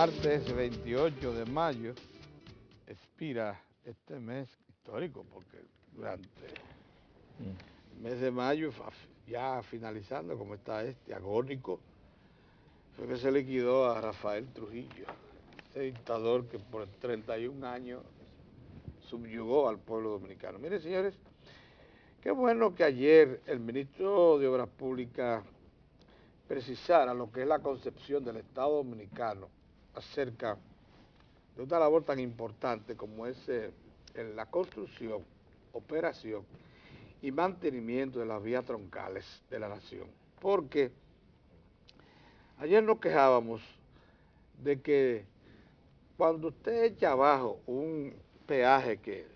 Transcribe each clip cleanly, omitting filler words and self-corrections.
martes 28 de mayo expira este mes histórico porque durante el mes de mayo, ya finalizando como está este, agónico, fue que se liquidó a Rafael Trujillo, ese dictador que por 31 años subyugó al pueblo dominicano. Miren, señores, qué bueno que ayer el ministro de Obras Públicas precisara lo que es la concepción del Estado dominicano acerca de una labor tan importante como es la construcción, operación y mantenimiento de las vías troncales de la nación. Porque ayer nos quejábamos de que cuando usted echa abajo un peaje que,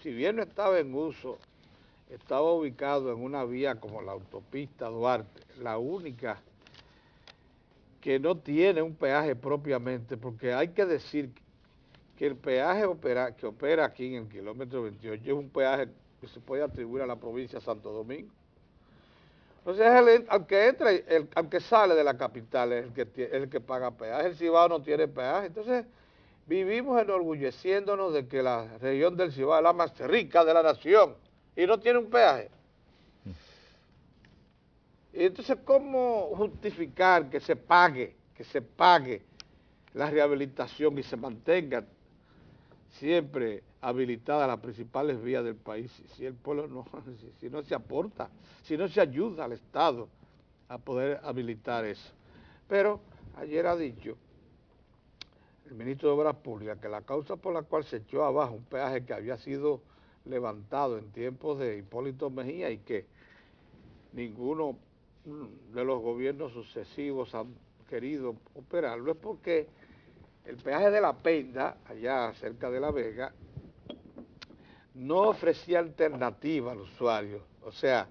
si bien no estaba en uso, estaba ubicado en una vía como la autopista Duarte, la única que no tiene un peaje propiamente, porque hay que decir que el peaje que opera aquí en el kilómetro 28 es un peaje que se puede atribuir a la provincia de Santo Domingo. O sea, aunque entra, aunque sale de la capital es el que paga peaje, el Cibao no tiene peaje. Entonces, vivimos enorgulleciéndonos de que la región del Cibao es la más rica de la nación y no tiene un peaje. Y entonces, ¿cómo justificar que se pague la rehabilitación y se mantenga siempre habilitadas las principales vías del país, si el pueblo no, si no se aporta, si no se ayuda al Estado a poder habilitar eso? Pero ayer ha dicho el ministro de Obras Públicas que la causa por la cual se echó abajo un peaje que había sido levantado en tiempos de Hipólito Mejía y que ninguno de los gobiernos sucesivos han querido operarlo es porque el peaje de La Penda, allá cerca de La Vega, no ofrecía alternativa al usuario. O sea,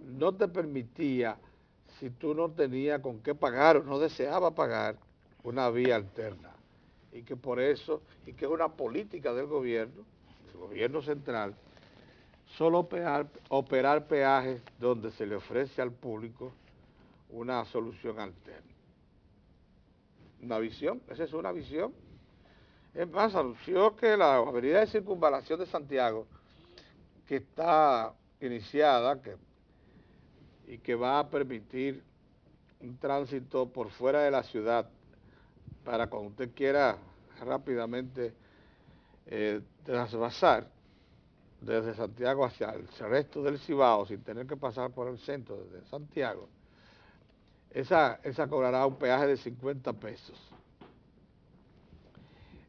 no te permitía, si tú no tenías con qué pagar o no deseaba pagar, una vía alterna. Y que por eso, y que es una política del gobierno central, solo operar peajes donde se le ofrece al público una solución alterna. Una visión, esa es una visión. Es más, anunció que la avenida de circunvalación de Santiago, que está iniciada y que va a permitir un tránsito por fuera de la ciudad para cuando usted quiera rápidamente trasvasar desde Santiago hacia el resto del Cibao sin tener que pasar por el centro de Santiago, esa cobrará un peaje de 50 pesos.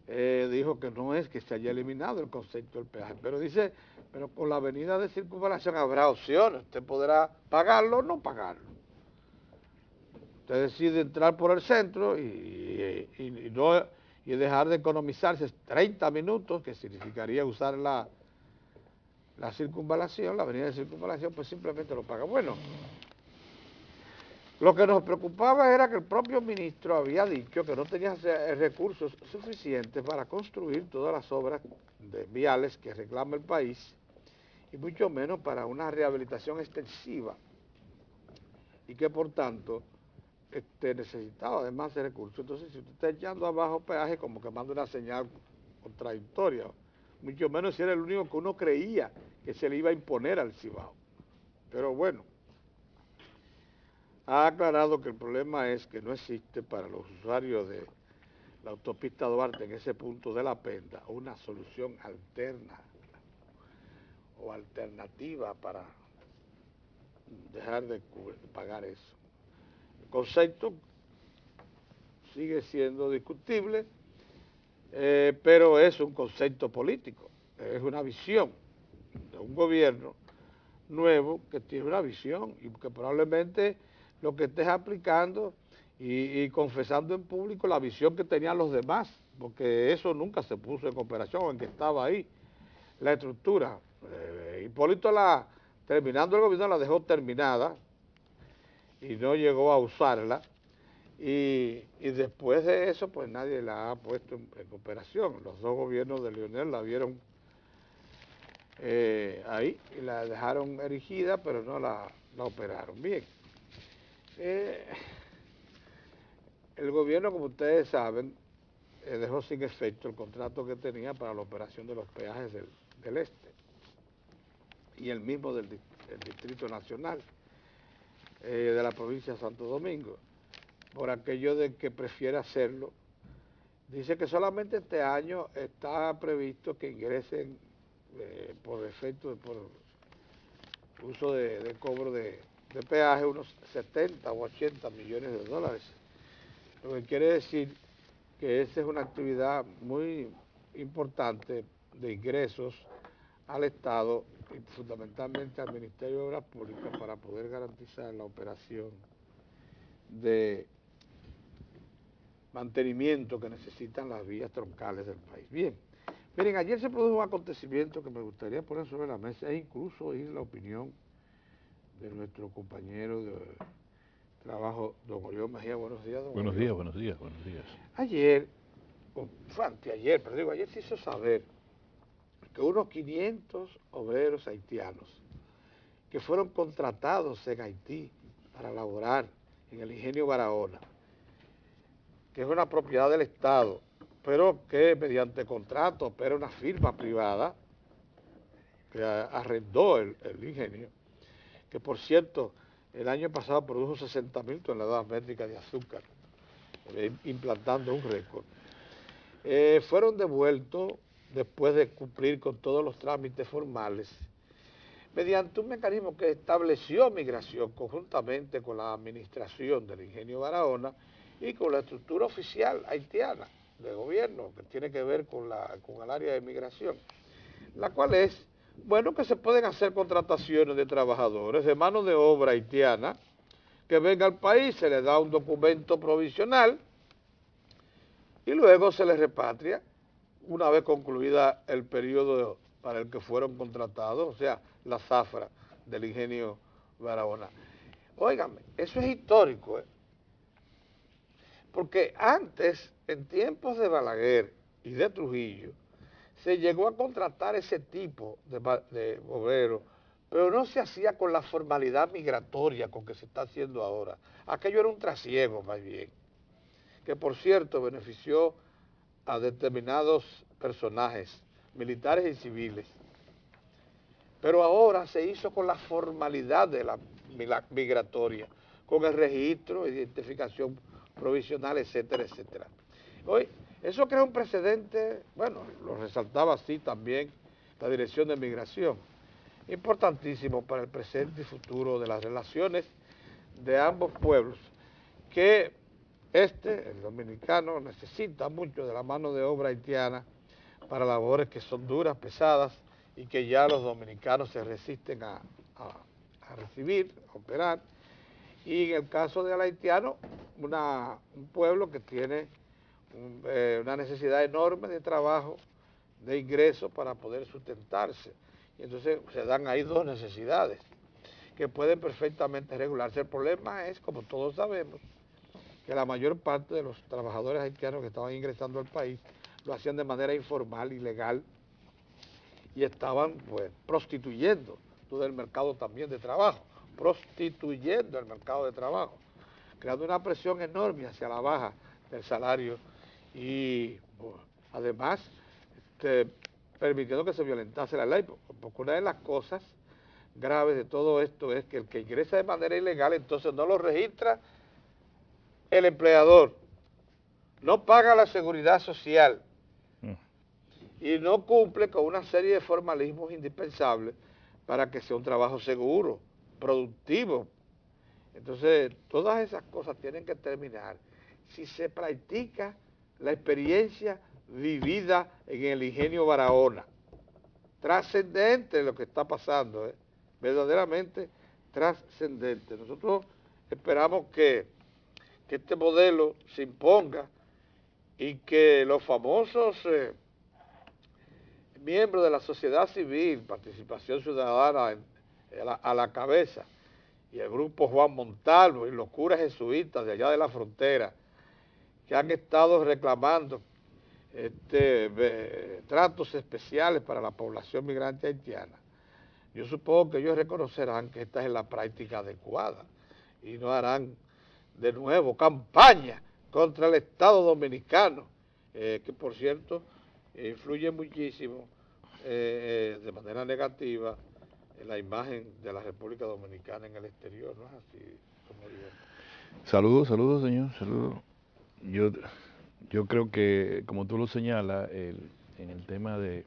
Dijo que no es que se haya eliminado el concepto del peaje, pero dice, pero con la avenida de circunvalación habrá opciones, usted podrá pagarlo o no pagarlo. Usted decide entrar por el centro y dejar de economizarse 30 minutos, que significaría usar la circunvalación, la avenida de circunvalación, pues simplemente lo paga. Bueno, lo que nos preocupaba era que el propio ministro había dicho que no tenía recursos suficientes para construir todas las obras viales que reclama el país, y mucho menos para una rehabilitación extensiva, y que por tanto necesitaba además de recursos. Entonces, si usted está echando abajo peaje, como que manda una señal contradictoria, mucho menos si era el único que uno creía que se le iba a imponer al Cibao. Pero bueno, ha aclarado que el problema es que no existe para los usuarios de la autopista Duarte en ese punto de La Penda una solución alterna o alternativa para dejar de pagar eso. El concepto sigue siendo discutible, pero es un concepto político, es una visión de un gobierno nuevo que tiene una visión y que probablemente lo que estés aplicando y confesando en público la visión que tenían los demás, porque eso nunca se puso en operación, aunque estaba ahí la estructura. Hipólito terminando el gobierno la dejó terminada y no llegó a usarla, y después de eso pues nadie la ha puesto en operación. Los dos gobiernos de Leonel la vieron ahí y la dejaron erigida, pero no la operaron bien. el gobierno, como ustedes saben, dejó sin efecto el contrato que tenía para la operación de los peajes del este y el mismo del Distrito Nacional de la provincia de Santo Domingo, por aquello de que prefiere hacerlo. Dice que solamente este año está previsto que ingresen por efecto, por uso de cobro de peaje, unos 70 o 80 millones de dólares. Lo que quiere decir que esa es una actividad muy importante de ingresos al Estado y fundamentalmente al Ministerio de Obras Públicas para poder garantizar la operación de mantenimiento que necesitan las vías troncales del país. Bien, miren, ayer se produjo un acontecimiento que me gustaría poner sobre la mesa e incluso oír la opinión de nuestro compañero de trabajo, don Oriol Mejía. Buenos días, don Buenos Oriol. días, buenos días, buenos días. Ayer, fue anteayer, pero digo, ayer se hizo saber que unos 500 obreros haitianos que fueron contratados en Haití para laborar en el ingenio Barahona, que es una propiedad del Estado, pero que mediante contrato opera una firma privada que arrendó el ingenio, que por cierto, el año pasado produjo 60.000 toneladas métricas de azúcar, implantando un récord. Fueron devueltos después de cumplir con todos los trámites formales, mediante un mecanismo que estableció Migración conjuntamente con la administración del ingenio Barahona y con la estructura oficial haitiana de gobierno que tiene que ver con el área de migración, la cual es, bueno, que se pueden hacer contrataciones de trabajadores de mano de obra haitiana que venga al país, se les da un documento provisional y luego se les repatria una vez concluida el periodo para el que fueron contratados, o sea, la zafra del ingenio Barahona. Óigame, eso es histórico, porque antes, en tiempos de Balaguer y de Trujillo, se llegó a contratar ese tipo de obreros, pero no se hacía con la formalidad migratoria con que se está haciendo ahora. Aquello era un trasiego más bien, que por cierto benefició a determinados personajes, militares y civiles. Pero ahora se hizo con la formalidad de la migratoria, con el registro, identificación provisional, etcétera, etcétera. Hoy, eso crea un precedente, bueno, lo resaltaba así también la Dirección de Migración, importantísimo para el presente y futuro de las relaciones de ambos pueblos, que el dominicano, necesita mucho de la mano de obra haitiana para labores que son duras, pesadas, y que ya los dominicanos se resisten a recibir, a operar. Y en el caso del haitiano, un pueblo que tiene una necesidad enorme de trabajo, de ingresos para poder sustentarse. Y entonces se dan ahí dos necesidades que pueden perfectamente regularse. El problema es, como todos sabemos, que la mayor parte de los trabajadores haitianos que estaban ingresando al país lo hacían de manera informal, ilegal, y estaban pues prostituyendo todo el mercado también de trabajo, prostituyendo el mercado de trabajo, creando una presión enorme hacia la baja del salario y además permitiendo que se violentase la ley, porque una de las cosas graves de todo esto es que el que ingresa de manera ilegal entonces no lo registra el empleador, no paga la seguridad social y no cumple con una serie de formalismos indispensables para que sea un trabajo seguro, productivo. Entonces, todas esas cosas tienen que terminar si se practica la experiencia vivida en el ingenio Barahona. Trascendente lo que está pasando, verdaderamente trascendente. Nosotros esperamos que este modelo se imponga y que los famosos miembros de la sociedad civil, participación ciudadana a la cabeza, y el grupo Juan Montalvo y los curas jesuitas de allá de la frontera, que han estado reclamando tratos especiales para la población migrante haitiana. Yo supongo que ellos reconocerán que esta es la práctica adecuada y no harán de nuevo campaña contra el Estado Dominicano, que por cierto influye muchísimo de manera negativa en la imagen de la República Dominicana en el exterior, ¿no es así, como digo? Saludos, saludos, señor, saludos. Yo creo que, como tú lo señalas, en el tema de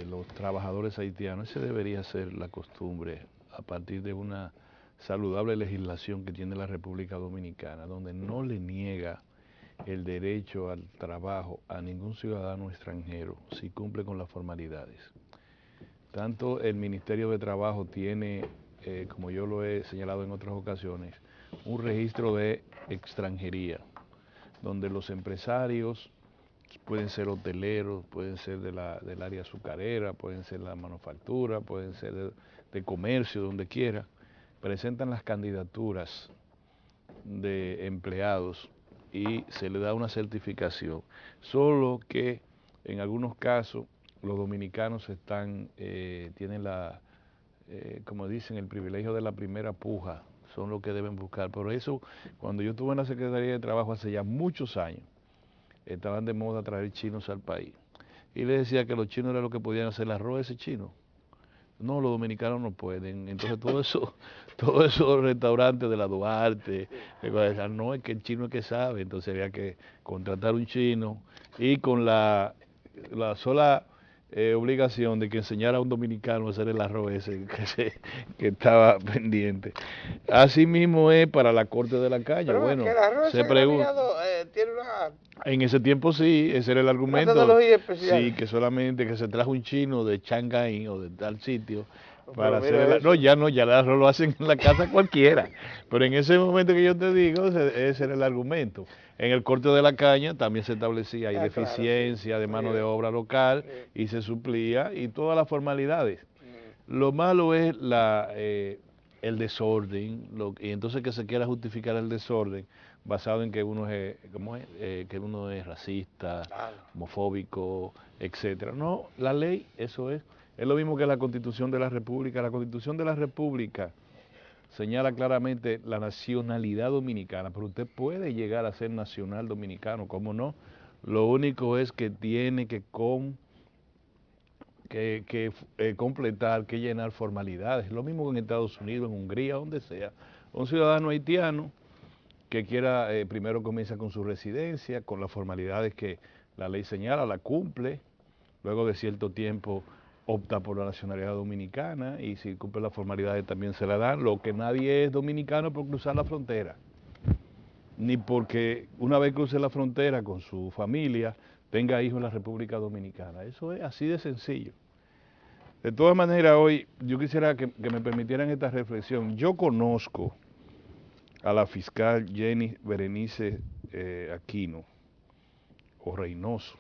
los trabajadores haitianos, ese debería ser la costumbre a partir de una saludable legislación que tiene la República Dominicana, donde no le niega el derecho al trabajo a ningún ciudadano extranjero si cumple con las formalidades. Tanto el Ministerio de Trabajo tiene, como yo lo he señalado en otras ocasiones, un registro de extranjería, donde los empresarios pueden ser hoteleros, pueden ser del área azucarera, pueden ser de la manufactura, pueden ser de comercio, donde quiera, presentan las candidaturas de empleados y se le da una certificación. Solo que en algunos casos los dominicanos tienen como dicen, el privilegio de la primera puja, son los que deben buscar. Por eso, cuando yo estuve en la Secretaría de Trabajo hace ya muchos años, estaban de moda traer chinos al país. Y les decía que los chinos eran los que podían hacer el arroz ese chino. No, los dominicanos no pueden. Entonces todos esos restaurantes de la Duarte, no, es que el chino es que sabe. Entonces había que contratar un chino y con la sola obligación de que enseñara a un dominicano a hacer el arroz ese que estaba pendiente. Así mismo es para la corte de la caña. Pero Bueno, que el arroz se pregunta. tiene En ese tiempo sí, ese era el una argumento. tecnología especial. Sí, que solamente que se trajo un chino de Shanghái o de tal sitio para Pero hacer mira No, eso. ya no, ya el arroz lo hacen en la casa cualquiera. Pero en ese momento que yo te digo, ese era el argumento. En el corte de la caña también se establecía, hay deficiencia Claro, sí. de mano de obra local y se suplía y todas las formalidades. Lo malo es el desorden, y entonces que se quiera justificar el desorden basado en que uno es, que uno es racista, homofóbico, etcétera. No, la ley, eso es lo mismo que la Constitución de la República. La Constitución de la República señala claramente la nacionalidad dominicana, pero usted puede llegar a ser nacional dominicano, ¿cómo no? Lo único es que tiene que completar, que llenar formalidades. Lo mismo que en Estados Unidos, en Hungría, donde sea. Un ciudadano haitiano que quiera, primero comienza con su residencia, con las formalidades que la ley señala, la cumple, luego de cierto tiempo opta por la nacionalidad dominicana y si cumple las formalidades también se la dan. Lo que nadie es dominicano por cruzar la frontera, ni porque una vez cruce la frontera con su familia tenga hijos en la República Dominicana. Eso es así de sencillo. De todas maneras, hoy yo quisiera que me permitieran esta reflexión. Yo conozco a la fiscal Jenny Berenice Aquino, o Reynoso,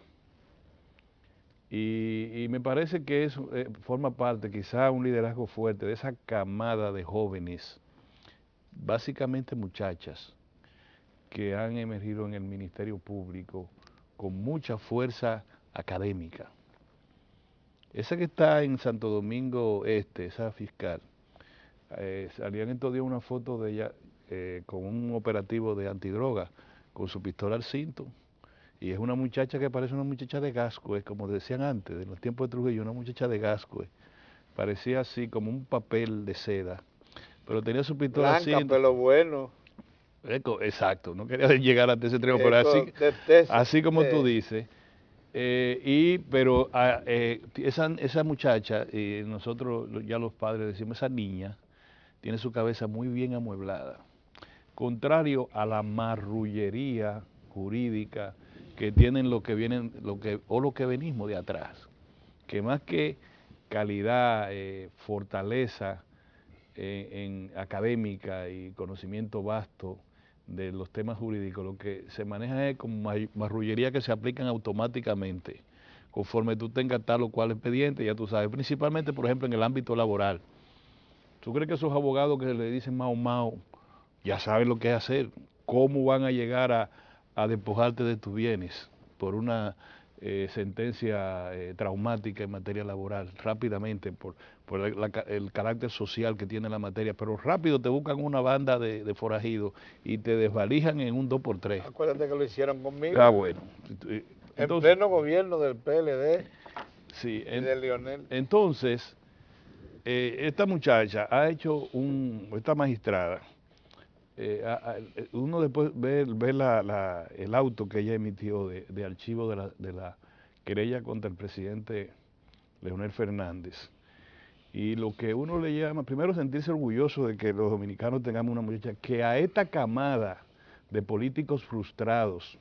y me parece que eso forma parte, quizá un liderazgo fuerte de esa camada de jóvenes, básicamente muchachas, que han emergido en el Ministerio Público con mucha fuerza académica. Esa que está en Santo Domingo Este, esa fiscal, salían estos días una foto de ella con un operativo de antidroga, con su pistola al cinto, y es una muchacha que parece una muchacha de Gascue, como decían antes, en los tiempos de Trujillo, una muchacha de Gascue, parecía así como un papel de seda, pero tenía su pistola al cinto. Pelo bueno. Exacto, no quería llegar hasta ese extremo, pero así como tú dices. Pero esa muchacha, nosotros ya los padres decimos, esa niña tiene su cabeza muy bien amueblada, contrario a la marrullería jurídica que tienen lo que venimos de atrás, que más que calidad, fortaleza en académica y conocimiento vasto de los temas jurídicos, lo que se maneja es como marrullería que se aplican automáticamente conforme tú tengas tal o cual expediente, ya tú sabes, principalmente por ejemplo en el ámbito laboral. ¿Tú crees que esos abogados que le dicen mao ya saben lo que hacer? ¿Cómo van a llegar a despojarte de tus bienes por una sentencia traumática en materia laboral, rápidamente, por el carácter social que tiene la materia, pero rápido te buscan una banda de forajidos y te desvalijan en un 2x3. Acuérdate que lo hicieron conmigo. Ah, bueno. En pleno gobierno del PLD sí, y de Leonel. Entonces, esta muchacha ha hecho esta magistrada, uno después ve el auto que ella emitió de archivo de la querella contra el presidente Leonel Fernández. Y lo que uno le llama, primero sentirse orgulloso de que los dominicanos tengamos una muchacha que a esta camada de políticos frustrados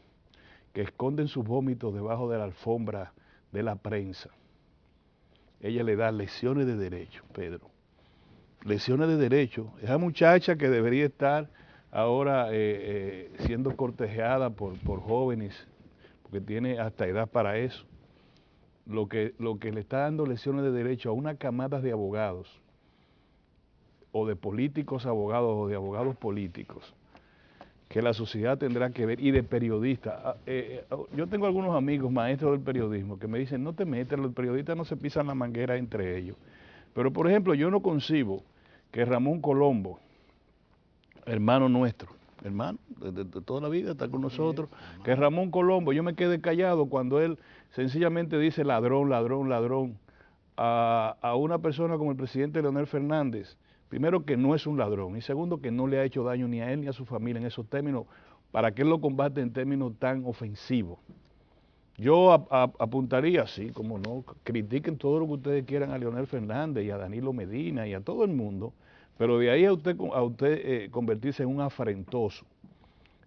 que esconden sus vómitos debajo de la alfombra de la prensa, ella le da lecciones de derecho, Pedro. Lecciones de derecho. Esa muchacha que debería estar ahora siendo cortejada por jóvenes, porque tiene hasta edad para eso. Lo que le está dando lecciones de derecho a una camada de abogados, o de políticos abogados, o de abogados políticos, que la sociedad tendrá que ver, y de periodistas. Yo tengo algunos amigos maestros del periodismo que me dicen, no te metas, los periodistas no se pisan la manguera entre ellos. Pero, por ejemplo, yo no concibo que Ramón Colombo, hermano nuestro, hermano de toda la vida, está con nosotros, que Ramón Colombo, yo me quedé callado cuando él sencillamente dice ladrón, ladrón, ladrón, a una persona como el presidente Leonel Fernández. Primero, que no es un ladrón, y segundo, que no le ha hecho daño ni a él ni a su familia en esos términos, para que él lo combate en términos tan ofensivos. Yo apuntaría, sí, como no, critiquen todo lo que ustedes quieran a Leonel Fernández y a Danilo Medina y a todo el mundo, pero de ahí a usted convertirse en un afrentoso,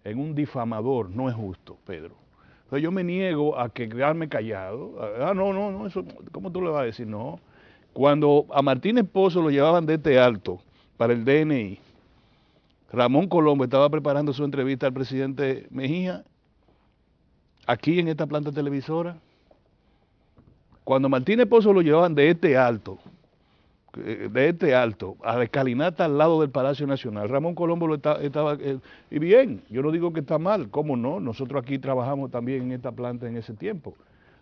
en un difamador, no es justo, Pedro. Entonces yo me niego a quedarme callado. No, eso, ¿cómo tú le vas a decir? No. Cuando a Martínez Pozo lo llevaban de este alto para el DNI, Ramón Colombo estaba preparando su entrevista al presidente Mejía, aquí en esta planta televisora. Cuando Martínez Pozo lo llevaban de este alto, a la escalinata al lado del Palacio Nacional, Ramón Colombo estaba, y bien, yo no digo que está mal, ¿cómo no? Nosotros aquí trabajamos también en esta planta en ese tiempo.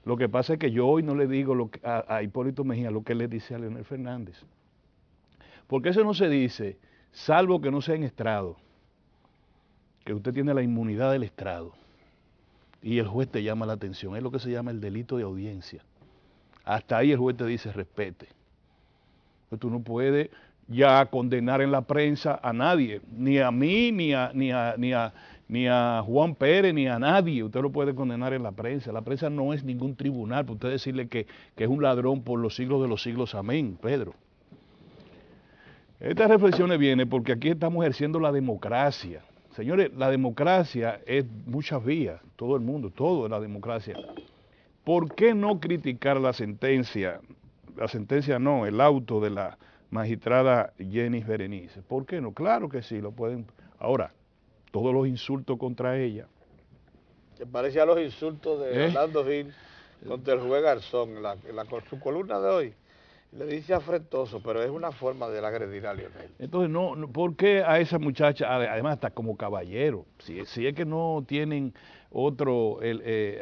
Lo que pasa es que yo hoy no le digo a Hipólito Mejía lo que le dice a Leonel Fernández. Porque eso no se dice, salvo que no sea en estrado, que usted tiene la inmunidad del estrado y el juez te llama la atención. Es lo que se llama el delito de audiencia. Hasta ahí el juez te dice respete. Pero tú no puedes ya condenar en la prensa a nadie, ni a mí, ni a Juan Pérez, ni a nadie. Usted lo puede condenar en la prensa. La prensa no es ningún tribunal para usted decirle que es un ladrón por los siglos de los siglos. Amén, Pedro. Estas reflexiones vienen porque aquí estamos ejerciendo la democracia. Señores, la democracia es muchas vías, todo el mundo, todo es la democracia. ¿Por qué no criticar la sentencia? La sentencia no, el auto de la magistrada Jenny Berenice. ¿Por qué no? Claro que sí, lo pueden. Ahora, todos los insultos contra ella. Que parece a los insultos de Orlando Gil contra el juez Garzón, su columna de hoy. Le dice afrentoso, pero es una forma de agredir a Leonel. Entonces, no, ¿por qué a esa muchacha, además está como caballero? Si es que no tienen otro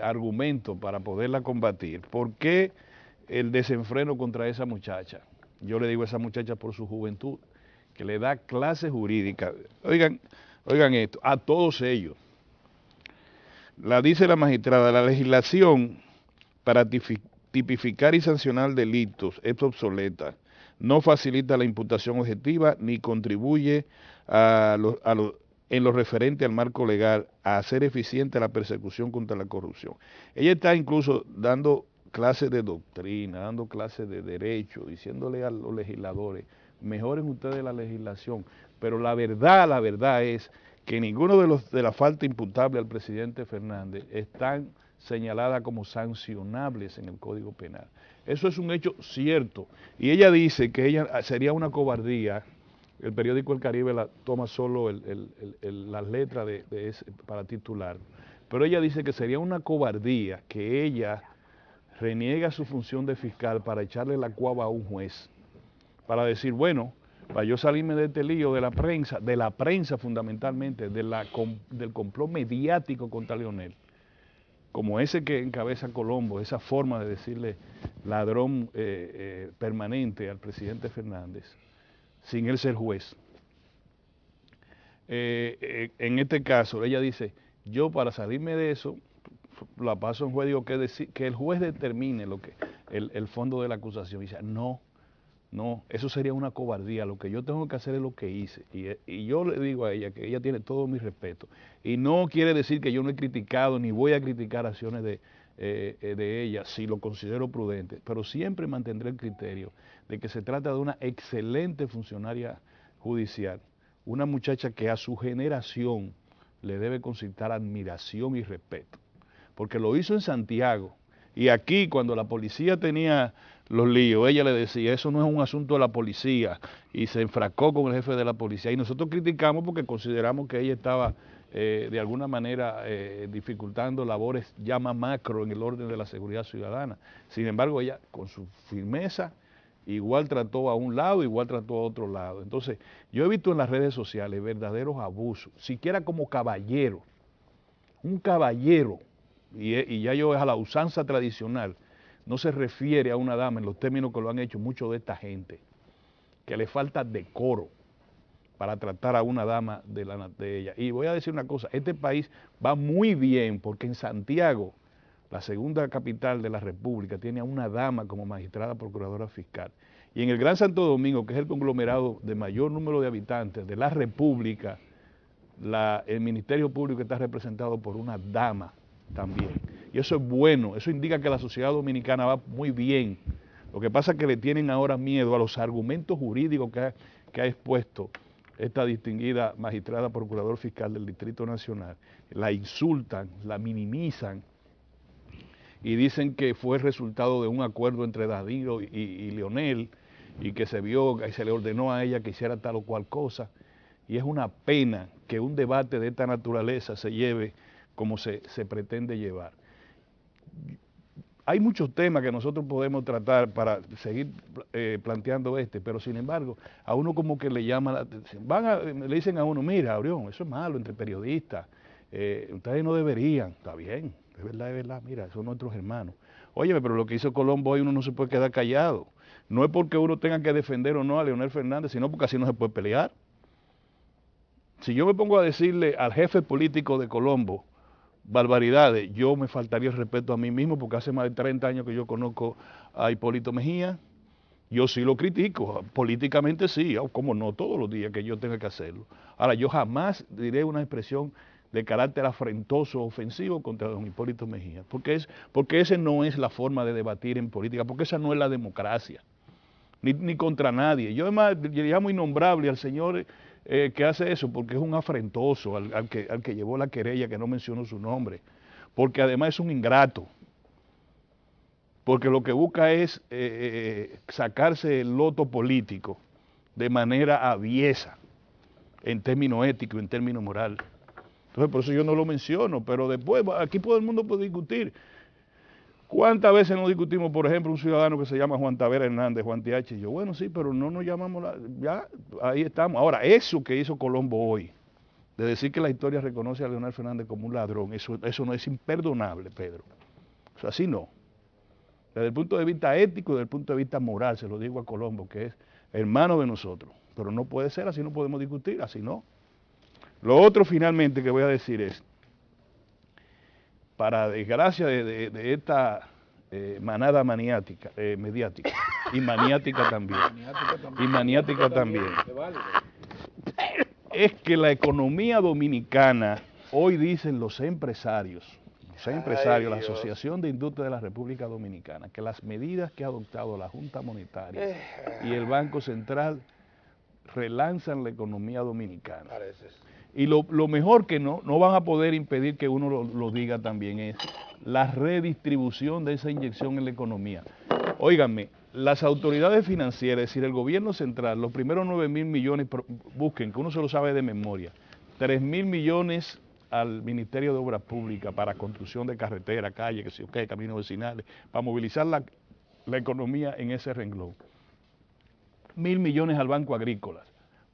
argumento para poderla combatir, ¿por qué el desenfreno contra esa muchacha? Yo le digo a esa muchacha por su juventud, que le da clase jurídica. Oigan esto, a todos ellos. Dice la magistrada, la legislación para tipificar y sancionar delitos es obsoleta, no facilita la imputación objetiva ni contribuye en lo referente al marco legal a hacer eficiente la persecución contra la corrupción. Ella está incluso dando clases de doctrina, dando clases de derecho, diciéndole a los legisladores, mejoren ustedes la legislación, pero la verdad es que ninguno de la falta imputable al presidente Fernández están señaladas como sancionables en el Código Penal. Eso es un hecho cierto. Y ella dice que ella sería una cobardía, el periódico El Caribe toma solo las letras para titular, pero ella dice que sería una cobardía que ella reniega su función de fiscal para echarle la cuava a un juez, para decir, bueno, para yo salirme de este lío de la prensa fundamentalmente, del complot mediático contra Leonel, como ese que encabeza Colombo, esa forma de decirle ladrón permanente al presidente Fernández, sin él ser juez. En este caso, ella dice, yo para salirme de eso, la paso a un juez, digo que el juez determine lo que el fondo de la acusación. Y dice, no, eso sería una cobardía, lo que yo tengo que hacer es lo que hice. Y yo le digo a ella que ella tiene todo mi respeto. Y no quiere decir que yo no he criticado, ni voy a criticar acciones de ella, si lo considero prudente, pero siempre mantendré el criterio de que se trata de una excelente funcionaria judicial, una muchacha que a su generación le debe concitar admiración y respeto, porque lo hizo en Santiago, y aquí cuando la policía tenía los líos, ella le decía, eso no es un asunto de la policía, y se enfrascó con el jefe de la policía, y nosotros criticamos porque consideramos que ella estaba de alguna manera dificultando labores ya más macro en el orden de la seguridad ciudadana. Sin embargo, ella con su firmeza igual trató a un lado, igual trató a otro lado. Entonces, yo he visto en las redes sociales verdaderos abusos, siquiera como caballero, un caballero, y ya yo es a la usanza tradicional, no se refiere a una dama en los términos que lo han hecho muchos de esta gente, que le falta decoro para tratar a una dama de ella. Y voy a decir una cosa, este país va muy bien porque en Santiago, la segunda capital de la República, tiene a una dama como magistrada procuradora fiscal. Y en el Gran Santo Domingo, que es el conglomerado de mayor número de habitantes de la República, el Ministerio Público está representado por una dama también. Y eso es bueno, eso indica que la sociedad dominicana va muy bien. Lo que pasa es que le tienen ahora miedo a los argumentos jurídicos que ha expuesto esta distinguida magistrada procurador fiscal del Distrito Nacional. La insultan, la minimizan y dicen que fue el resultado de un acuerdo entre Danilo y Leonel, y que se vio y se le ordenó a ella que hiciera tal o cual cosa. Y es una pena que un debate de esta naturaleza se lleve como se pretende llevar. Hay muchos temas que nosotros podemos tratar para seguir planteando pero sin embargo, a uno como que le llama la atención. Le dicen a uno, mira, Orión, eso es malo entre periodistas, ustedes no deberían, está bien, es verdad, mira, son nuestros hermanos. Óyeme, pero lo que hizo Colombo hoy uno no se puede quedar callado. No es porque uno tenga que defender o no a Leonel Fernández, sino porque así no se puede pelear. Si yo me pongo a decirle al jefe político de Colombo barbaridades, yo me faltaría el respeto a mí mismo, porque hace más de 30 años que yo conozco a Hipólito Mejía. Yo sí lo critico, políticamente sí, como no todos los días que yo tenga que hacerlo. Ahora, yo jamás diré una expresión de carácter afrentoso, ofensivo contra don Hipólito Mejía, porque esa no es la forma de debatir en política, porque esa no es la democracia, ni contra nadie. Yo además le llamo innombrable al señor que hace eso, porque es un afrentoso al que llevó la querella, que no mencionó su nombre, porque además es un ingrato, porque lo que busca es sacarse el loto político de manera aviesa, en términos éticos, en términos morales. Entonces por eso yo no lo menciono, pero después aquí todo el mundo puede discutir. ¿Cuántas veces nos discutimos, por ejemplo, un ciudadano que se llama Juan Tavera Hernández, Juan TH? Y yo, bueno, sí, pero no nos llamamos, ya, ahí estamos. Ahora, eso que hizo Colombo hoy, de decir que la historia reconoce a Leonel Fernández como un ladrón, eso no es imperdonable, Pedro. O sea, así no. Desde el punto de vista ético y desde el punto de vista moral, se lo digo a Colombo, que es hermano de nosotros. Pero no puede ser, así no podemos discutir, así no. Lo otro finalmente que voy a decir es, para desgracia de esta manada mediática, y maniática también, es que la economía dominicana, hoy dicen los empresarios, la Asociación de Industria de la República Dominicana, que las medidas que ha adoptado la Junta Monetaria y el Banco Central relanzan la economía dominicana. Y lo mejor que no van a poder impedir que uno lo diga también es la redistribución de esa inyección en la economía. Óiganme, las autoridades financieras, es decir, el gobierno central, los primeros 9.000 millones, busquen, que uno se lo sabe de memoria, 3.000 millones al Ministerio de Obras Públicas para construcción de carreteras, calles, caminos vecinales, para movilizar la economía en ese renglón. 1.000 millones al Banco Agrícola,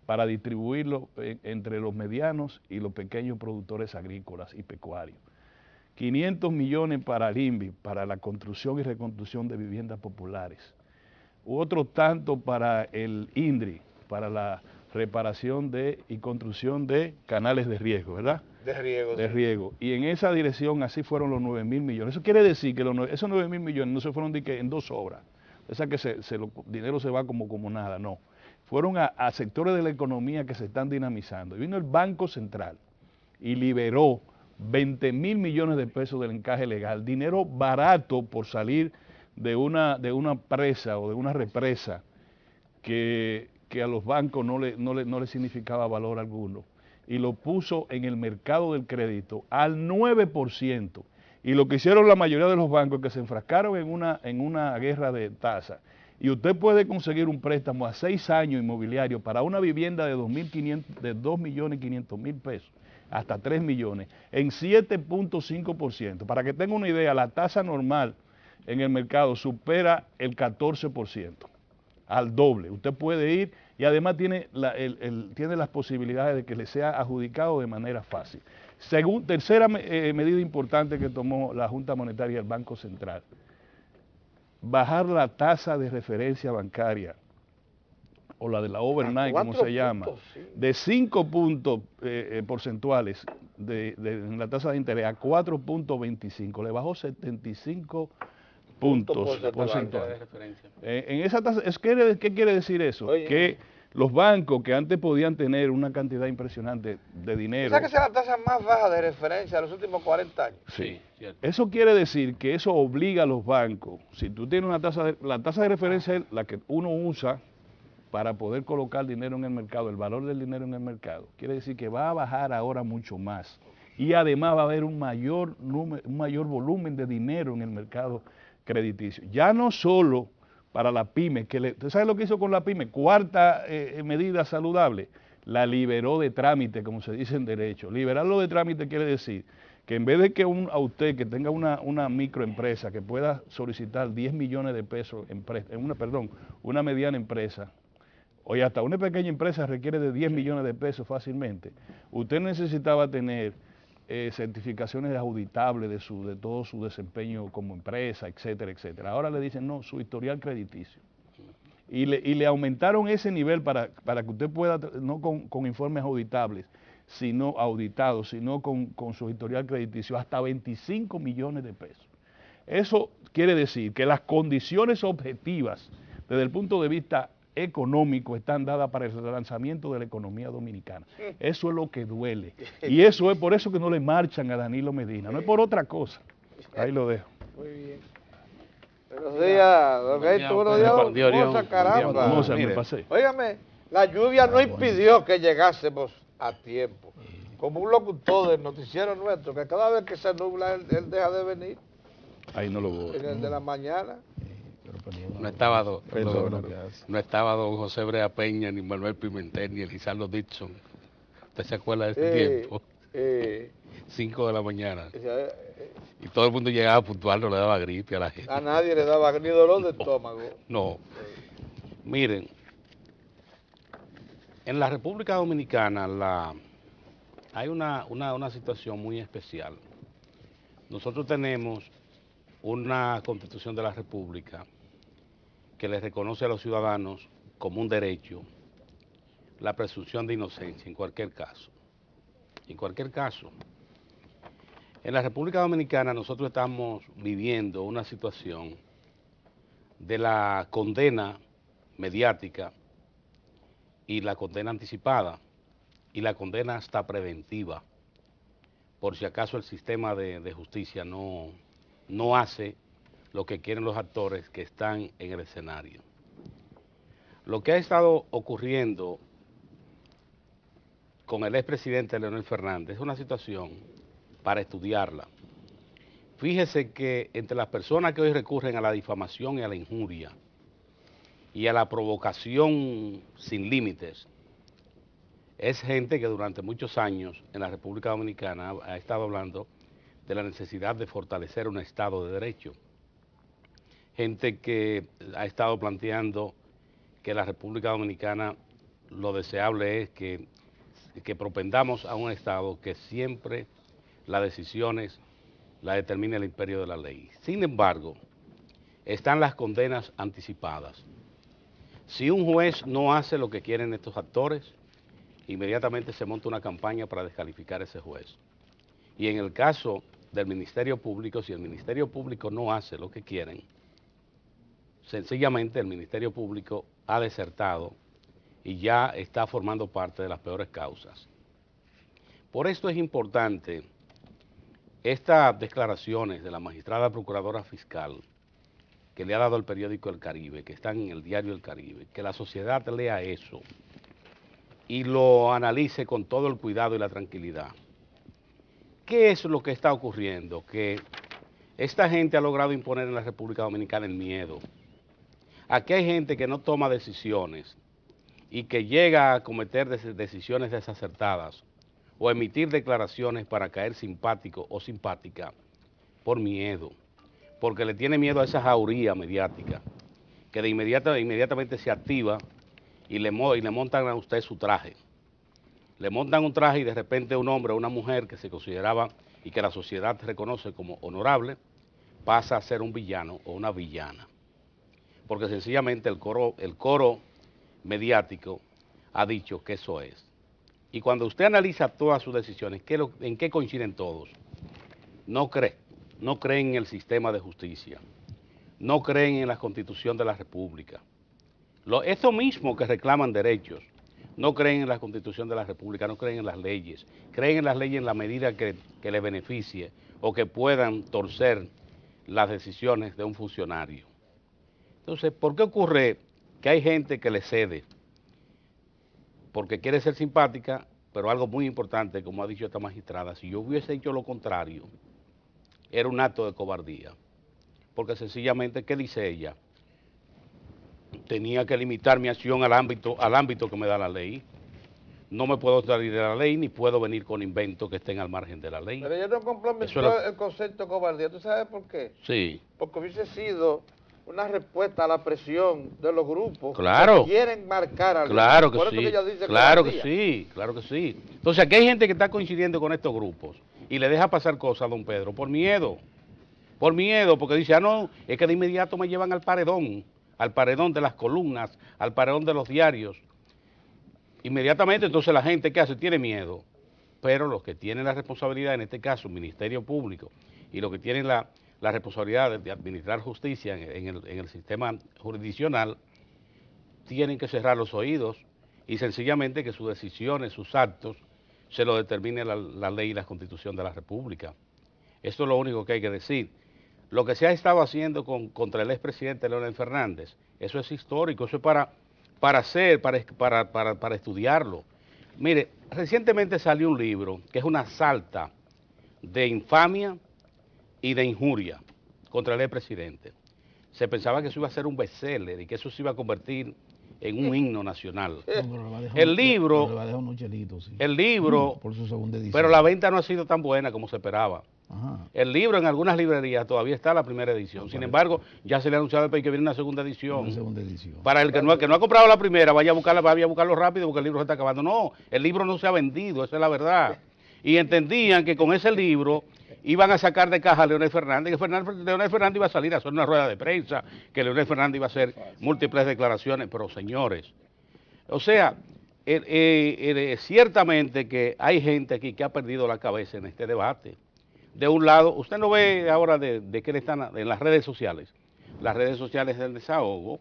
para distribuirlo entre los medianos y los pequeños productores agrícolas y pecuarios. 500 millones para el INVI, para la construcción y reconstrucción de viviendas populares, otro tanto para el INDRI, para la reparación y construcción de canales de riego, ¿verdad? De riego. De riego. Y en esa dirección así fueron los 9.000 millones. Eso quiere decir que esos 9.000 millones no se fueron en 2 obras. Esa que dinero se va como nada, no. Fueron a sectores de la economía que se están dinamizando. Y vino el Banco Central y liberó 20.000 millones de pesos del encaje legal, dinero barato por salir de una presa o de una represa que a los bancos no le significaba valor alguno, y lo puso en el mercado del crédito al 9%. Y lo que hicieron la mayoría de los bancos es que se enfrascaron en una guerra de tasas. Y usted puede conseguir un préstamo a 6 años inmobiliario para una vivienda de 2.500.000 pesos, hasta 3 millones, en 7.5%. Para que tenga una idea, la tasa normal en el mercado supera el 14%, al doble. Usted puede ir y además tiene las posibilidades de que le sea adjudicado de manera fácil. Tercera medida importante que tomó la Junta Monetaria y el Banco Central: bajar la tasa de referencia bancaria, o la de la overnight, como se llama, de 5 puntos porcentuales en la tasa de interés a 4.25. Le bajó 75 puntos porcentuales. En esa tasa, ¿qué quiere decir eso? Oye, que los bancos que antes podían tener una cantidad impresionante de dinero... ¿Esa que es la tasa más baja de referencia de los últimos 40 años? Sí, cierto. Eso quiere decir que eso obliga a los bancos. Si tú tienes la tasa de referencia es la que uno usa para poder colocar dinero en el mercado, el valor del dinero en el mercado. Quiere decir que va a bajar ahora mucho más. Y además va a haber un mayor volumen de dinero en el mercado crediticio. Ya no solo para la pyme, ¿tú sabes lo que hizo con la pyme? Cuarta medida saludable, la liberó de trámite, como se dice en derecho. Liberarlo de trámite quiere decir que en vez de que a usted que tenga una microempresa que pueda solicitar 10 millones de pesos una mediana empresa, o hasta una pequeña empresa requiere de 10 millones de pesos fácilmente, usted necesitaba tener certificaciones auditables de todo su desempeño como empresa, etcétera, etcétera. Ahora le dicen, no, su historial crediticio. Y le aumentaron ese nivel para que usted pueda, no con informes auditables, sino auditados, sino con su historial crediticio, hasta 25 millones de pesos. Eso quiere decir que las condiciones objetivas desde el punto de vista económico están dadas para el relanzamiento de la economía dominicana. Eso es lo que duele. Y eso es por eso que no le marchan a Danilo Medina, no es por otra cosa. Ahí lo dejo. Muy bien. Buenos días, don Héctor, buenos días, Moza, caramba. Moza, me pasé. Óigame, la lluvia no impidió que llegásemos a tiempo. Como un locutor del noticiero nuestro, que cada vez que se nubla, él deja de venir. Ahí no lo voy. En el de la mañana. No estaba don José Brea Peña, ni Manuel Pimentel, ni Elizardo Dixon. ¿Usted se acuerda de ese tiempo? 5 de la mañana. Y todo el mundo llegaba puntual, no le daba gripe a la gente. A nadie le daba ni dolor de estómago. No. Miren, en la República Dominicana hay una situación muy especial. Nosotros tenemos una Constitución de la República que le reconoce a los ciudadanos como un derecho la presunción de inocencia en cualquier caso. En cualquier caso, en la República Dominicana nosotros estamos viviendo una situación de la condena mediática y la condena anticipada y la condena hasta preventiva, por si acaso el sistema de justicia no hace lo que quieren los actores que están en el escenario. Lo que ha estado ocurriendo con el expresidente Leonel Fernández es una situación para estudiarla. Fíjese que entre las personas que hoy recurren a la difamación y a la injuria y a la provocación sin límites, es gente que durante muchos años en la República Dominicana ha estado hablando de la necesidad de fortalecer un Estado de Derecho. Gente que ha estado planteando que la República Dominicana lo deseable es que propendamos a un Estado que siempre las decisiones la determina el imperio de la ley. Sin embargo, están las condenas anticipadas. Si un juez no hace lo que quieren estos actores, inmediatamente se monta una campaña para descalificar a ese juez. Y en el caso del Ministerio Público, si el Ministerio Público no hace lo que quieren, sencillamente el Ministerio Público ha desertado y ya está formando parte de las peores causas. Por esto es importante estas declaraciones de la magistrada procuradora fiscal que le ha dado el periódico El Caribe, que están en el diario El Caribe, que la sociedad lea eso y lo analice con todo el cuidado y la tranquilidad. ¿Qué es lo que está ocurriendo? Que esta gente ha logrado imponer en la República Dominicana el miedo. Aquí hay gente que no toma decisiones y que llega a cometer decisiones desacertadas o emitir declaraciones para caer simpático o simpática por miedo, porque le tiene miedo a esa jauría mediática, que de inmediatamente se activa y le montan a usted su traje. Le montan un traje y de repente un hombre o una mujer que se consideraba y que la sociedad reconoce como honorable, pasa a ser un villano o una villana. Porque sencillamente el coro mediático ha dicho que eso es. Y cuando usted analiza todas sus decisiones, ¿en qué coinciden todos? No creen en el sistema de justicia, no creen en la Constitución de la República. Esto mismo que reclaman derechos, no creen en la Constitución de la República, no creen en las leyes, creen en las leyes en la medida que les beneficie o que puedan torcer las decisiones de un funcionario. Entonces, ¿por qué ocurre que hay gente que le cede? Porque quiere ser simpática, pero algo muy importante, como ha dicho esta magistrada, si yo hubiese hecho lo contrario, era un acto de cobardía. Porque sencillamente, ¿qué dice ella? Tenía que limitar mi acción al ámbito que me da la ley. No me puedo salir de la ley, ni puedo venir con inventos que estén al margen de la ley. Pero yo no complementó el concepto de cobardía. ¿Tú sabes por qué? Sí. Porque hubiese sido una respuesta a la presión de los grupos claro, que quieren marcar algo. Claro que por sí, eso que ella dice claro cobardía. que sí, claro que sí. Entonces aquí hay gente que está coincidiendo con estos grupos y le deja pasar cosas a don Pedro por miedo, porque dice, no, es que de inmediato me llevan al paredón de las columnas, al paredón de los diarios. Inmediatamente entonces la gente, ¿qué hace? Tiene miedo. Pero los que tienen la responsabilidad, en este caso el Ministerio Público, y los que tienen la responsabilidad de administrar justicia en el sistema jurisdiccional, tienen que cerrar los oídos y sencillamente que sus decisiones, sus actos, se lo determine la ley y la Constitución de la República. Esto es lo único que hay que decir. Lo que se ha estado haciendo contra el expresidente Leonel Fernández, eso es histórico, eso es para estudiarlo. Mire, recientemente salió un libro que es una salta de infamia y de injuria contra el expresidente. Se pensaba que eso iba a ser un bestseller y que eso se iba a convertir en un himno nacional. El libro, por su segunda edición. Pero la venta no ha sido tan buena como se esperaba. Ajá. El libro en algunas librerías todavía está la primera edición. Sin embargo, ya se le ha anunciado que viene una segunda edición. Una segunda edición. Para el que no ha comprado la primera, vaya a buscarlo rápido porque el libro se está acabando. No, el libro no se ha vendido, esa es la verdad. Y entendían que con ese libro iban a sacar de caja a Leonel Fernández, que Leonel Fernández iba a salir a hacer una rueda de prensa, que Leonel Fernández iba a hacer múltiples declaraciones, pero señores, o sea, ciertamente que hay gente aquí que ha perdido la cabeza en este debate. De un lado, usted no ve ahora de qué le están en las redes sociales. Las redes sociales del desahogo,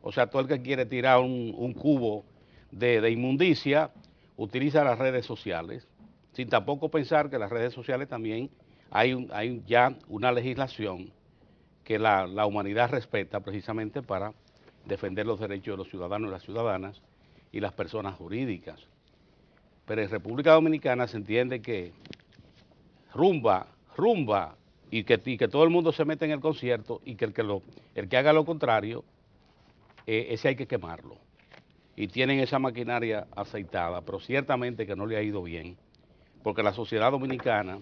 o sea, todo el que quiere tirar un cubo de inmundicia, utiliza las redes sociales, sin tampoco pensar que las redes sociales también hay ya una legislación que la humanidad respeta precisamente para defender los derechos de los ciudadanos y las ciudadanas y las personas jurídicas. Pero en República Dominicana se entiende que rumba, y que todo el mundo se mete en el concierto y que el que haga lo contrario, ese hay que quemarlo. Y tienen esa maquinaria aceitada, pero ciertamente que no le ha ido bien, porque la sociedad dominicana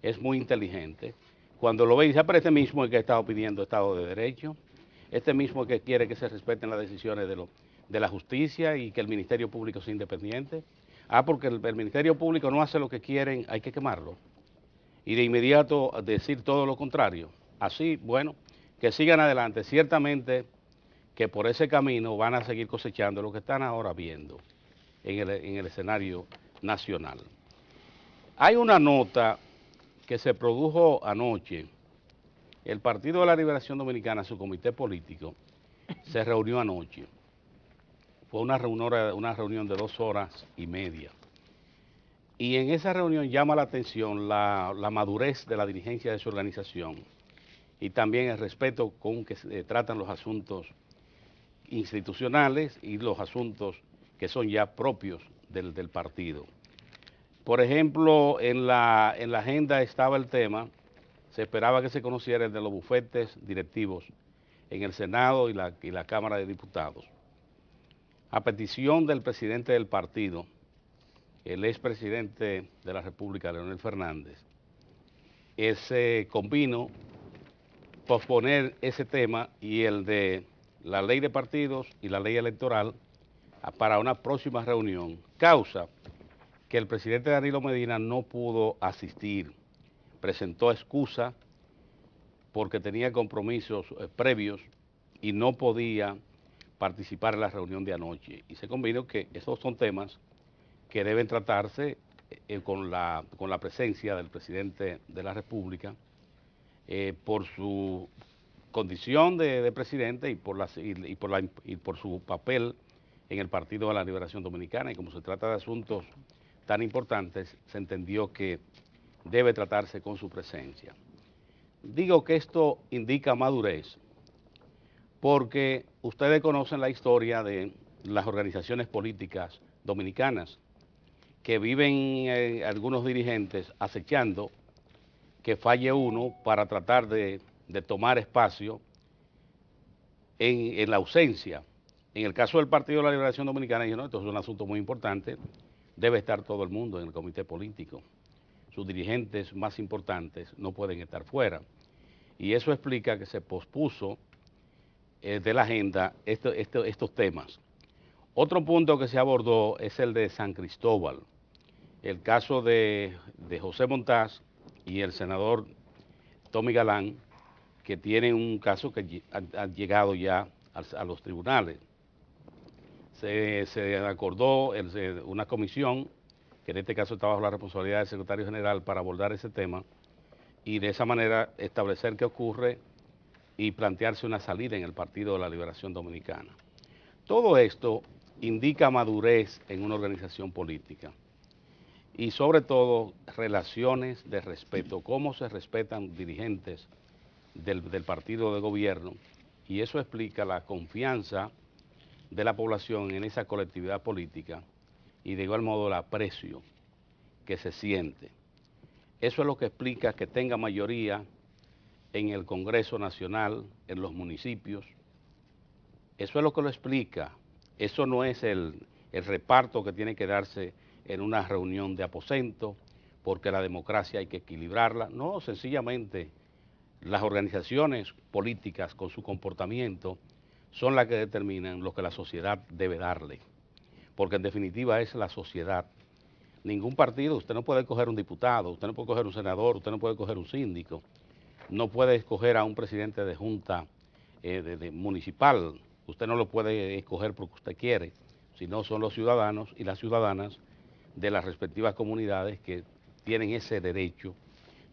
es muy inteligente. Cuando lo ve y dice, pero este mismo es el que ha estado pidiendo Estado de Derecho, este mismo es el que quiere que se respeten las decisiones de la justicia y que el Ministerio Público sea independiente. Porque el Ministerio Público no hace lo que quieren, hay que quemarlo. y de inmediato decir todo lo contrario. Así, bueno, que sigan adelante. Ciertamente que por ese camino van a seguir cosechando lo que están ahora viendo en el escenario nacional. Hay una nota que se produjo anoche. El Partido de la Liberación Dominicana, su comité político, se reunió anoche. Fue una reunión de 2 horas y media. Y en esa reunión llama la atención la madurez de la dirigencia de su organización y también el respeto con que se tratan los asuntos institucionales y los asuntos que son ya propios del partido. Por ejemplo, en la agenda estaba el tema, se esperaba que se conociera el de los bufetes directivos en el Senado y la Cámara de Diputados. A petición del presidente del partido, el expresidente de la República, Leonel Fernández, se convino posponer ese tema y el de la ley de partidos y la ley electoral para una próxima reunión. Causa que el presidente Danilo Medina no pudo asistir, presentó excusa porque tenía compromisos previos y no podía participar en la reunión de anoche. Y se convino que esos son temas que deben tratarse con la presencia del presidente de la República por su condición de presidente y por su papel en el Partido de la Liberación Dominicana, y como se trata de asuntos tan importantes, se entendió que debe tratarse con su presencia. Digo que esto indica madurez porque ustedes conocen la historia de las organizaciones políticas dominicanas que viven algunos dirigentes acechando que falle uno para tratar de tomar espacio en la ausencia. En el caso del Partido de la Liberación Dominicana, dijeron, no, esto es un asunto muy importante, debe estar todo el mundo en el comité político. Sus dirigentes más importantes no pueden estar fuera. Y eso explica que se pospuso de la agenda estos temas. Otro punto que se abordó es el de San Cristóbal, el caso de José Montaz y el senador Tommy Galán, que tienen un caso que ha llegado ya a los tribunales. Se acordó una comisión, que en este caso está bajo la responsabilidad del secretario general, para abordar ese tema y de esa manera establecer qué ocurre y plantearse una salida en el Partido de la Liberación Dominicana. Todo esto indica madurez en una organización política y sobre todo relaciones de respeto, cómo se respetan dirigentes del partido de gobierno, y eso explica la confianza de la población en esa colectividad política y de igual modo el aprecio que se siente. Eso es lo que explica que tenga mayoría en el Congreso Nacional, en los municipios. Eso es lo que lo explica. Eso no es el reparto que tiene que darse en una reunión de aposento, porque la democracia hay que equilibrarla. No, sencillamente las organizaciones políticas con su comportamiento son las que determinan lo que la sociedad debe darle, porque en definitiva es la sociedad. Ningún partido, usted no puede escoger un diputado, usted no puede escoger un senador, usted no puede escoger un síndico, no puede escoger a un presidente de junta municipal, usted no lo puede escoger porque usted quiere, sino son los ciudadanos y las ciudadanas de las respectivas comunidades que tienen ese derecho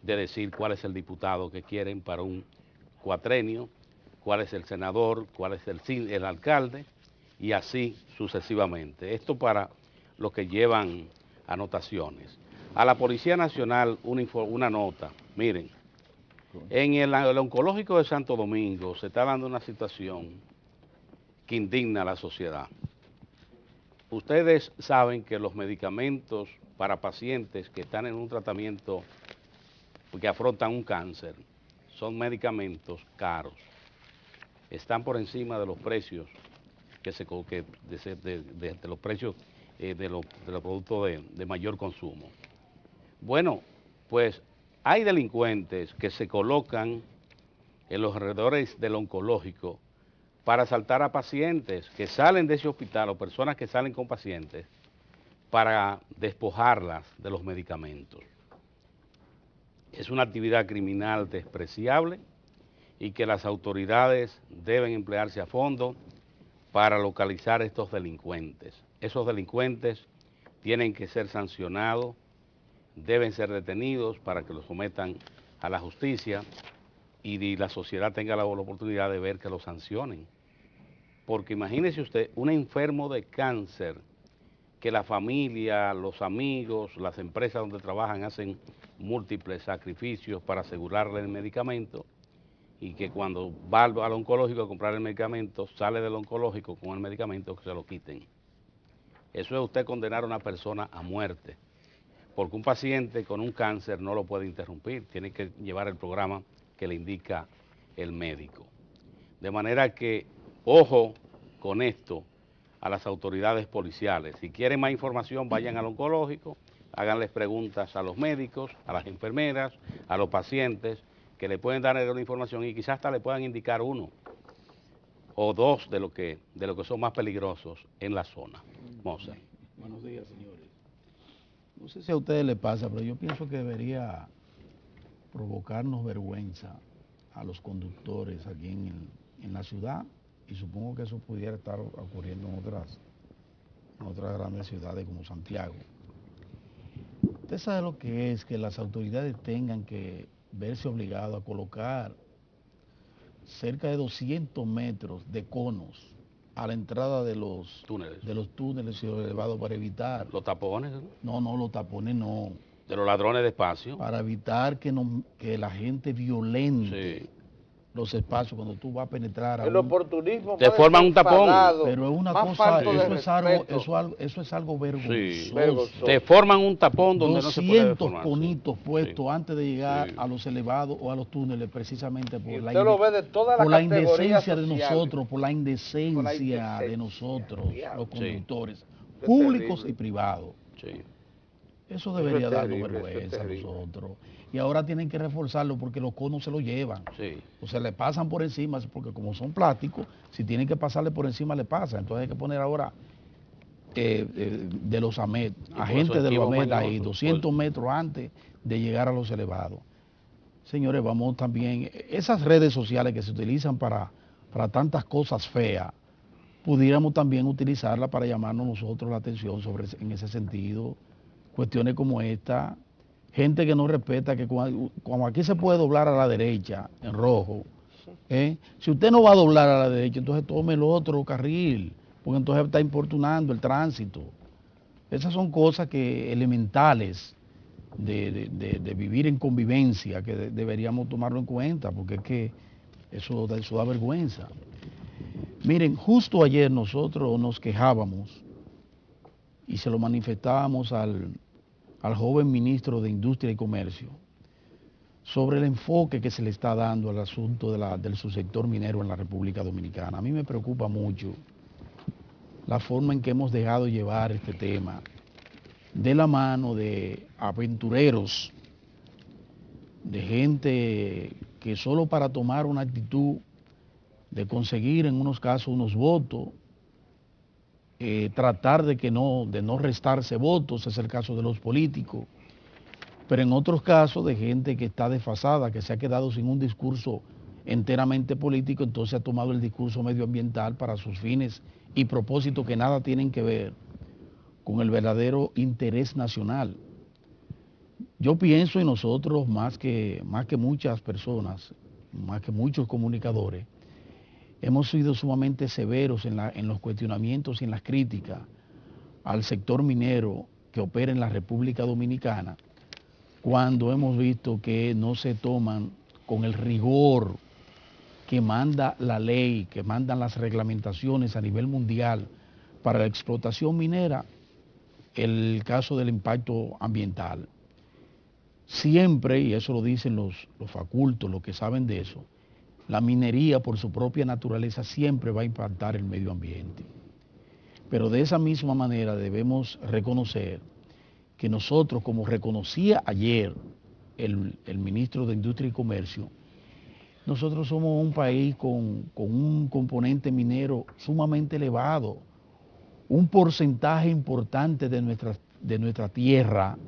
de decir cuál es el diputado que quieren para un cuatrenio, cuál es el senador, cuál es el alcalde, y así sucesivamente. Esto para los que llevan anotaciones. A la Policía Nacional una nota. Miren, en el oncológico de Santo Domingo se está dando una situación que indigna a la sociedad. Ustedes saben que los medicamentos para pacientes que están en un tratamiento que afrontan un cáncer son medicamentos caros. Están por encima de los precios de los precios de los productos de mayor consumo. Bueno, pues hay delincuentes que se colocan en los alrededores del oncológico para asaltar a pacientes que salen de ese hospital o personas que salen con pacientes para despojarlas de los medicamentos. es una actividad criminal despreciable y que las autoridades deben emplearse a fondo para localizar estos delincuentes. Esos delincuentes tienen que ser sancionados, deben ser detenidos para que los sometan a la justicia y la sociedad tenga la oportunidad de ver que los sancionen. Porque imagínese usted, un enfermo de cáncer, que la familia, los amigos, las empresas donde trabajan hacen múltiples sacrificios para asegurarle el medicamento, y que cuando va al oncológico a comprar el medicamento, sale del oncológico con el medicamento, que se lo quiten. Eso es usted condenar a una persona a muerte, porque un paciente con un cáncer no lo puede interrumpir, tiene que llevar el programa que le indica el médico. De manera que, ojo con esto a las autoridades policiales. Si quieren más información, vayan al oncológico, háganles preguntas a los médicos, a las enfermeras, a los pacientes, que le pueden dar la información y quizás hasta le puedan indicar uno o dos de lo que son más peligrosos en la zona. Mozart. Buenos días, señores. No sé si a ustedes les pasa, pero yo pienso que debería provocarnos vergüenza a los conductores aquí en la ciudad, y supongo que eso pudiera estar ocurriendo en otras grandes ciudades como Santiago. Usted sabe lo que es que las autoridades tengan que verse obligados a colocar cerca de 200 metros de conos a la entrada de los túneles y los elevados para evitar... ¿Los tapones? No, los tapones no. ¿De los ladrones de espacio? Para evitar que la gente violente los espacios cuando tú vas a penetrar. El oportunismo te forman un tapón. Pero es una cosa, eso es algo vergonzoso. Sí. Te forman un tapón donde no se puede formar. 200 conitos puestos antes de llegar a los elevados o a los túneles, precisamente por la indecencia de nosotros, por la indecencia de nosotros, los conductores, públicos y privados. Sí. Eso debería darnos vergüenza a nosotros. Y ahora tienen que reforzarlo porque los conos se lo llevan. Sí. O sea, le pasan por encima, porque como son plásticos, si tienen que pasarle por encima, le pasa. Entonces hay que poner ahora de los AMET, agentes de los AMET ahí, 200 metros antes de llegar a los elevados. Señores, vamos también, esas redes sociales que se utilizan para tantas cosas feas, pudiéramos también utilizarlas para llamarnos nosotros la atención en ese sentido. Cuestiones como esta, gente que no respeta, que como aquí se puede doblar a la derecha, en rojo, si usted no va a doblar a la derecha, entonces tome el otro carril, porque entonces está importunando el tránsito. Esas son cosas elementales de vivir en convivencia, que deberíamos tomarlo en cuenta, porque es que eso da vergüenza. Miren, justo ayer nosotros nos quejábamos y se lo manifestábamos al joven ministro de Industria y Comercio sobre el enfoque que se le está dando al asunto del subsector minero en la República Dominicana. A mí me preocupa mucho la forma en que hemos dejado llevar este tema de la mano de aventureros, de gente que solo para tomar una actitud de conseguir en unos casos unos votos, tratar de no restarse votos, es el caso de los políticos, pero en otros casos de gente que está desfasada, que se ha quedado sin un discurso enteramente político, entonces ha tomado el discurso medioambiental para sus fines y propósitos que nada tienen que ver con el verdadero interés nacional. Yo pienso, y nosotros más que muchas personas, más que muchos comunicadores, hemos sido sumamente severos en los cuestionamientos y en las críticas al sector minero que opera en la República Dominicana, cuando hemos visto que no se toman con el rigor que manda la ley, que mandan las reglamentaciones a nivel mundial para la explotación minera, el caso del impacto ambiental. Siempre, y eso lo dicen los facultos, los que saben de eso, la minería por su propia naturaleza siempre va a impactar el medio ambiente. Pero de esa misma manera debemos reconocer que nosotros, como reconocía ayer el ministro de Industria y Comercio, nosotros somos un país con un componente minero sumamente elevado. Un porcentaje importante de nuestra tierra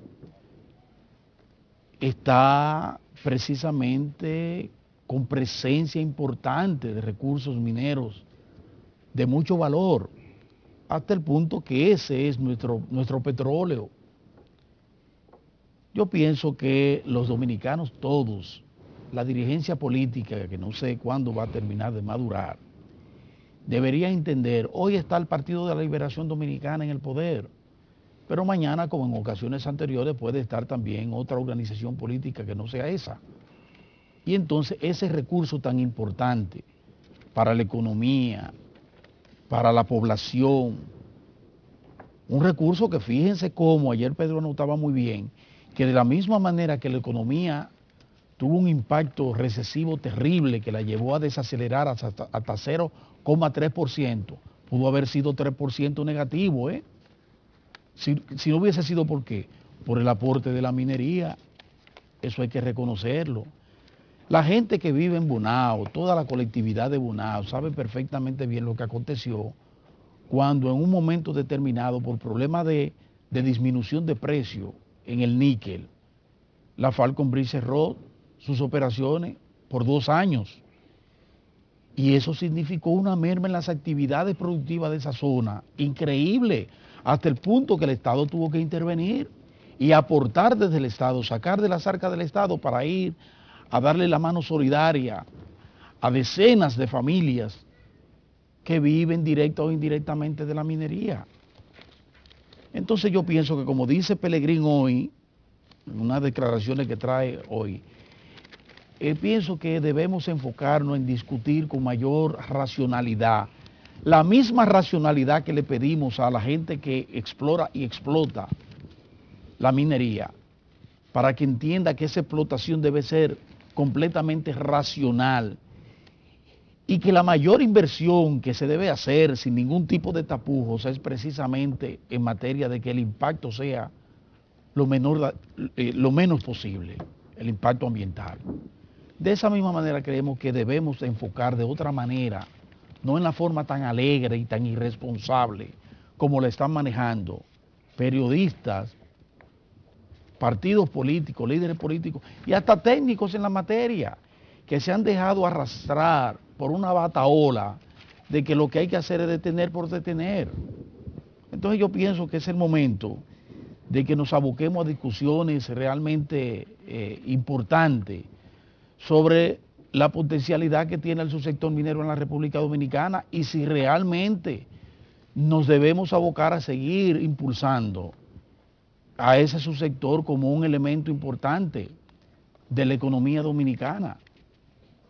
está precisamente con presencia importante de recursos mineros de mucho valor, hasta el punto que ese es nuestro petróleo. Yo pienso que los dominicanos todos, la dirigencia política, que no sé cuándo va a terminar de madurar, debería entender, hoy está el Partido de la Liberación Dominicana en el poder, pero mañana, como en ocasiones anteriores, puede estar también otra organización política que no sea esa. Y entonces ese recurso tan importante para la economía, para la población, un recurso que fíjense cómo, ayer Pedro anotaba muy bien, que de la misma manera que la economía tuvo un impacto recesivo terrible que la llevó a desacelerar hasta 0,3%, pudo haber sido 3% negativo, ¿eh? Si no hubiese sido, ¿por qué? Por el aporte de la minería, eso hay que reconocerlo. La gente que vive en Bonao, toda la colectividad de Bonao, sabe perfectamente bien lo que aconteció cuando en un momento determinado, por problemas de disminución de precio en el níquel, la Falconbridge cerró sus operaciones por 2 años. Y eso significó una merma en las actividades productivas de esa zona, increíble, hasta el punto que el Estado tuvo que intervenir y aportar desde el Estado, sacar de las arcas del Estado para ir a darle la mano solidaria a decenas de familias que viven directa o indirectamente de la minería. Entonces yo pienso que, como dice Pelegrín hoy, en unas declaraciones que trae hoy, pienso que debemos enfocarnos en discutir con mayor racionalidad, la misma racionalidad que le pedimos a la gente que explora y explota la minería, para que entienda que esa explotación debe ser completamente racional y que la mayor inversión que se debe hacer sin ningún tipo de tapujos es precisamente en materia de que el impacto sea lo menos posible, el impacto ambiental. De esa misma manera creemos que debemos enfocar de otra manera, no en la forma tan alegre y tan irresponsable como la están manejando periodistas, partidos políticos, líderes políticos y hasta técnicos en la materia, que se han dejado arrastrar por una bataola de que lo que hay que hacer es detener por detener. Entonces yo pienso que es el momento de que nos aboquemos a discusiones realmente importantes sobre la potencialidad que tiene el subsector minero en la República Dominicana y si realmente nos debemos abocar a seguir impulsando a ese subsector como un elemento importante de la economía dominicana,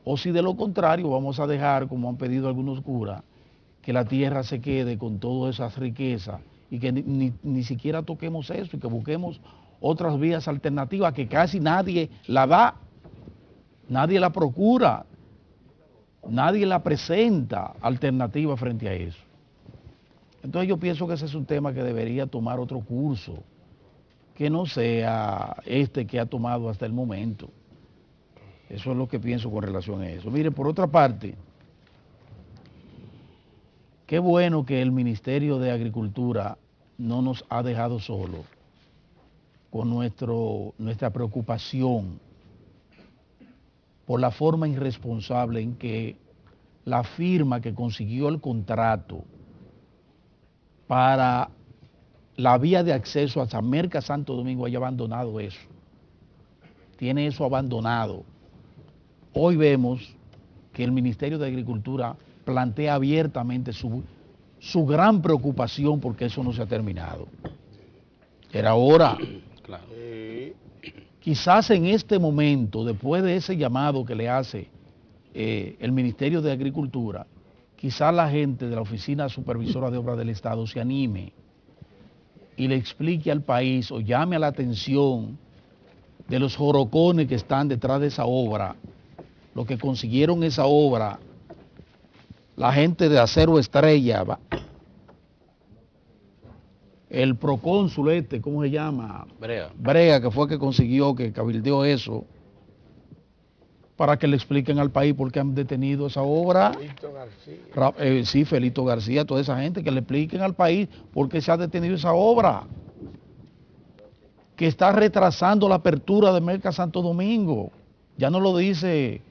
o si de lo contrario vamos a dejar, como han pedido algunos curas, que la tierra se quede con todas esas riquezas y que ni siquiera toquemos eso y que busquemos otras vías alternativas que casi nadie la da, nadie la procura, nadie la presenta alternativa frente a eso. Entonces yo pienso que ese es un tema que debería tomar otro curso, que no sea este que ha tomado hasta el momento. Eso es lo que pienso con relación a eso. Mire, por otra parte, qué bueno que el Ministerio de Agricultura no nos ha dejado solos con nuestra preocupación por la forma irresponsable en que la firma que consiguió el contrato para la vía de acceso a San Merca Santo Domingo haya abandonado eso. Tiene eso abandonado. Hoy vemos que el Ministerio de Agricultura plantea abiertamente su gran preocupación porque eso no se ha terminado. Era hora. Claro. Quizás en este momento, después de ese llamado que le hace el Ministerio de Agricultura, quizás la gente de la Oficina Supervisora de Obras del Estado se anime y le explique al país o llame a la atención de los jorocones que están detrás de esa obra, los que consiguieron esa obra, la gente de Acero Estrella, el procónsul ¿cómo se llama? Brea, que fue que consiguió, que cabildeó eso, para que le expliquen al país por qué han detenido esa obra. Felito García. Sí, Felito García, toda esa gente, que le expliquen al país por qué se ha detenido esa obra. que está retrasando la apertura de Merca Santo Domingo. Ya no lo dice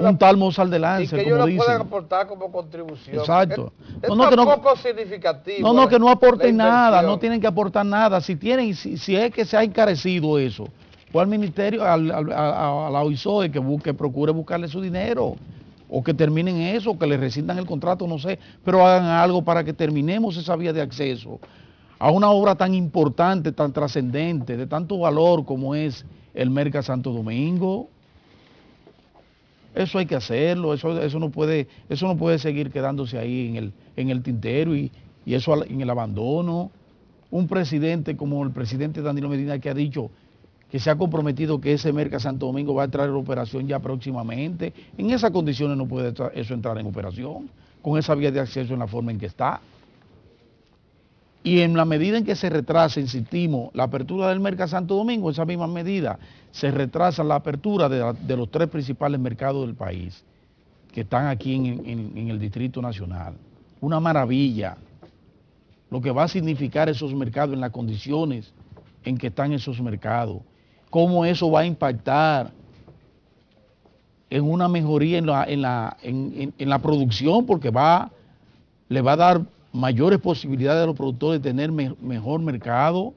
un tal Mozart de Lance, y que como ellos lo dicen. pueden aportar como contribución. Exacto. Es poco significativo. No, que no aporten nada, no tienen que aportar nada. Si tienen, si es que se ha encarecido eso, pues al ministerio, a la OISOE que procure buscarle su dinero, o que terminen eso, o que le rescindan el contrato, no sé, pero hagan algo para que terminemos esa vía de acceso a una obra tan importante, tan trascendente, de tanto valor como es el Merca Santo Domingo. Eso hay que hacerlo, eso no puede seguir quedándose ahí en el tintero y eso en el abandono. Un presidente como el presidente Danilo Medina, que ha dicho que se ha comprometido que ese Merca Santo Domingo va a entrar en operación ya próximamente, en esas condiciones no puede eso entrar en operación, con esa vía de acceso en la forma en que está. Y en la medida en que se retrasa, insistimos, la apertura del Merca Santo Domingo, esa misma medida, se retrasa la apertura de los 3 principales mercados del país, que están aquí en el Distrito Nacional. Una maravilla lo que va a significar esos mercados en las condiciones en que están esos mercados. Cómo eso va a impactar en una mejoría en la producción, porque le va a dar mayores posibilidades a los productores de tener mejor mercado,